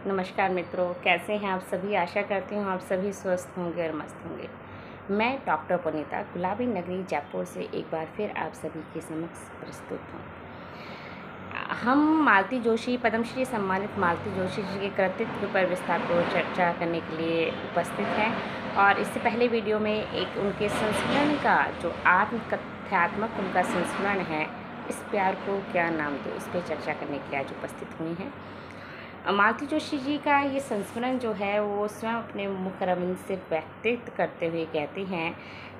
नमस्कार मित्रों, कैसे हैं आप सभी। आशा करती हूँ आप सभी स्वस्थ होंगे और मस्त होंगे। मैं डॉक्टर पुनीता गुलाबी नगरी जयपुर से एक बार फिर आप सभी के समक्ष प्रस्तुत हूँ। हम मालती जोशी, पद्मश्री सम्मानित मालती जोशी जी के कृतित्व पर विस्तारपूर्वक चर्चा करने के लिए उपस्थित हैं और इससे पहले वीडियो में एक उनके संस्मरण का जो आत्मकथ्यात्मक उनका संस्मरण है, इस प्यार को क्या नाम दो, इस पर चर्चा करने के लिए आज उपस्थित हुई हैं। मालती जोशी जी का ये संस्मरण जो है वो स्वयं अपने मुख रविंद से व्यक्तित्व करते हुए कहती हैं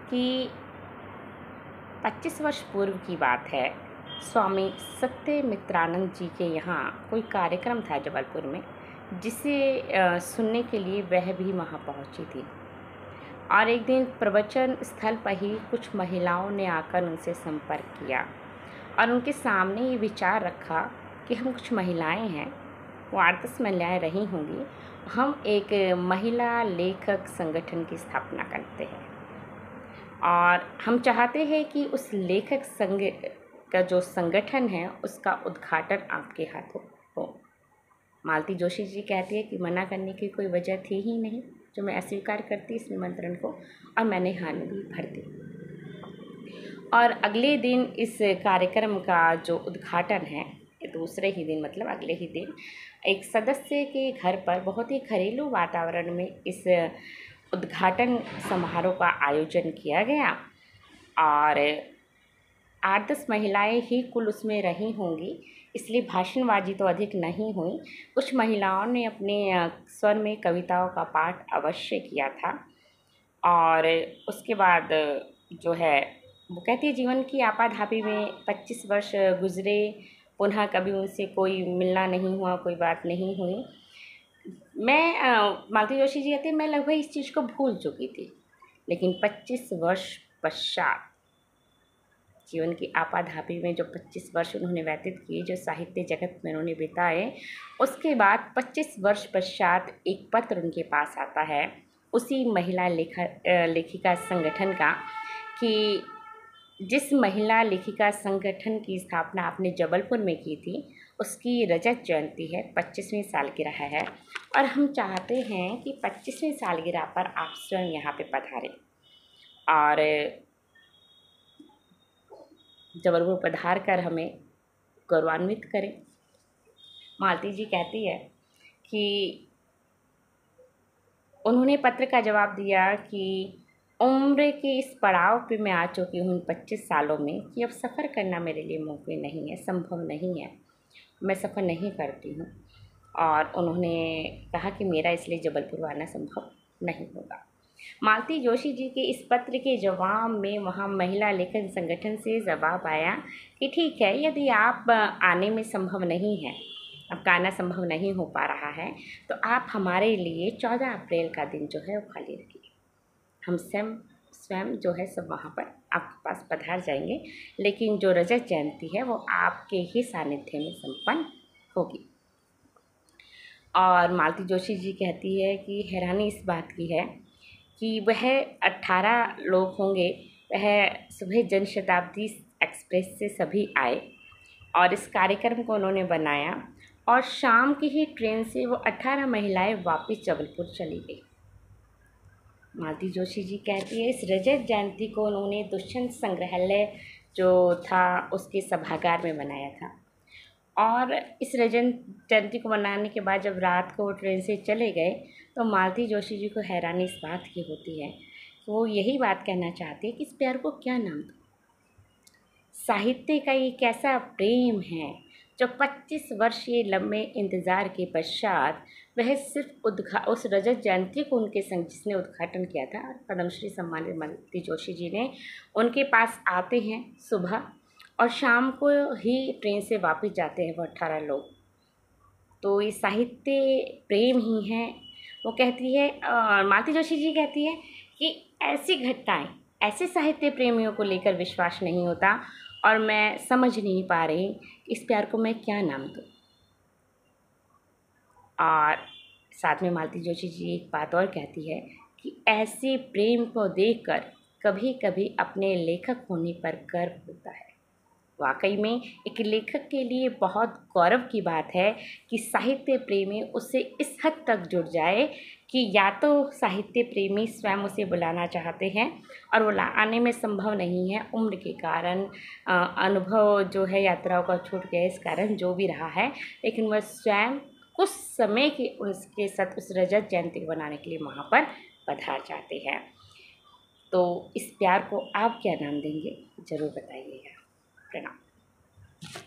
कि 25 वर्ष पूर्व की बात है। स्वामी सत्यमित्रानंद जी के यहाँ कोई कार्यक्रम था जबलपुर में, जिसे सुनने के लिए वह भी वहाँ पहुँची थी। और एक दिन प्रवचन स्थल पर ही कुछ महिलाओं ने आकर उनसे संपर्क किया और उनके सामने ये विचार रखा कि हम कुछ महिलाएं हैं, वो 8-10 महिलाएँ रही होंगी, हम एक महिला लेखक संगठन की स्थापना करते हैं और हम चाहते हैं कि उस लेखक संघ का जो संगठन है उसका उद्घाटन आपके हाथों हो। मालती जोशी जी कहती है कि मना करने की कोई वजह थी ही नहीं, जो मैं अस्वीकार करती इस निमंत्रण को, और मैंने हामी भी भर दी। और अगले दिन इस कार्यक्रम का जो उद्घाटन है, दूसरे ही दिन मतलब अगले ही दिन एक सदस्य के घर पर बहुत ही घरेलू वातावरण में इस उद्घाटन समारोह का आयोजन किया गया और 8-10 महिलाएं ही कुल उसमें रही होंगी, इसलिए भाषणबाजी तो अधिक नहीं हुई। कुछ महिलाओं ने अपने स्वर में कविताओं का पाठ अवश्य किया था और उसके बाद जो है वो कहती है जीवन की आपाधापी में 25 वर्ष गुजरे, पुनः कभी उनसे कोई मिलना नहीं हुआ, कोई बात नहीं हुई। मालती जोशी जी कहते हैं मैं लगभग इस चीज़ को भूल चुकी थी, लेकिन 25 वर्ष पश्चात जीवन की आपाधापी में जो 25 वर्ष उन्होंने व्यतीत किए, जो साहित्य जगत में उन्होंने बिताए, उसके बाद 25 वर्ष पश्चात एक पत्र उनके पास आता है उसी महिला लेखिका संगठन का कि जिस महिला लेखिका संगठन की स्थापना आपने जबलपुर में की थी, उसकी रजत जयंती है, 25वीं सालगिरह है और हम चाहते हैं कि 25वीं सालगिरह पर आप स्वयं यहाँ पे पधारें और जबलपुर पधार कर हमें गौरवान्वित करें। मालती जी कहती है कि उन्होंने पत्र का जवाब दिया कि उम्र के इस पड़ाव पे मैं आ चुकी हूँ 25 सालों में कि अब सफ़र करना मेरे लिए मुमकिन नहीं है, संभव नहीं है, मैं सफ़र नहीं करती हूँ। और उन्होंने कहा कि मेरा इसलिए जबलपुर आना संभव नहीं होगा। मालती जोशी जी के इस पत्र के जवाब में वहाँ महिला लेखक संगठन से जवाब आया कि ठीक है, यदि आप आने में संभव नहीं है, आपका आना संभव नहीं हो पा रहा है, तो आप हमारे लिए 14 अप्रैल का दिन जो है वो खाली रखिए। हम स्वयं जो है सब वहाँ पर आपके पास पधार जाएंगे, लेकिन जो रजत जयंती है वो आपके ही सानिध्य में संपन्न होगी। और मालती जोशी जी कहती है कि हैरानी इस बात की है कि वह 18 लोग होंगे, वह सुबह जनशताब्दी एक्सप्रेस से सभी आए और इस कार्यक्रम को उन्होंने बनाया और शाम की ही ट्रेन से वो 18 महिलाएं वापस जबलपुर चली गई। मालती जोशी जी कहती है इस रजत जयंती को उन्होंने दुष्यंत संग्रहालय जो था उसके सभागार में बनाया था और इस रजत जयंती को मनाने के बाद जब रात को वो ट्रेन से चले गए तो मालती जोशी जी को हैरानी इस बात की होती है कि वो यही बात कहना चाहती है कि इस प्यार को क्या नाम दो। साहित्य का ये कैसा प्रेम है जो 25 वर्षीय लंबे इंतज़ार के पश्चात वह सिर्फ उस रजत जयंती को उनके संग जिसने उद्घाटन किया था, पद्मश्री सम्मानित मालती जोशी जी ने, उनके पास आते हैं सुबह और शाम को ही ट्रेन से वापस जाते हैं वो 18 लोग। तो ये साहित्य प्रेम ही है। वो कहती है मालती जोशी जी कहती है कि ऐसी घटनाएं, ऐसे साहित्य प्रेमियों को लेकर विश्वास नहीं होता और मैं समझ नहीं पा रही इस प्यार को मैं क्या नाम दूँ। और साथ में मालती जोशी जी एक बात और कहती है कि ऐसे प्रेम को देखकर कभी कभी अपने लेखक होने पर गर्व होता है। वाकई में एक लेखक के लिए बहुत गौरव की बात है कि साहित्य प्रेमी उससे इस हद तक जुड़ जाए कि या तो साहित्य प्रेमी स्वयं उसे बुलाना चाहते हैं और वो आने में संभव नहीं है, उम्र के कारण, अनुभव जो है यात्राओं का छूट गया, इस कारण जो भी रहा है, लेकिन वह स्वयं कुछ समय के उसके साथ उस रजत जयंती को बनाने के लिए वहाँ पर पधार जाते हैं। तो इस प्यार को आप क्या नाम देंगे, ज़रूर बताइएगा। प्रणाम।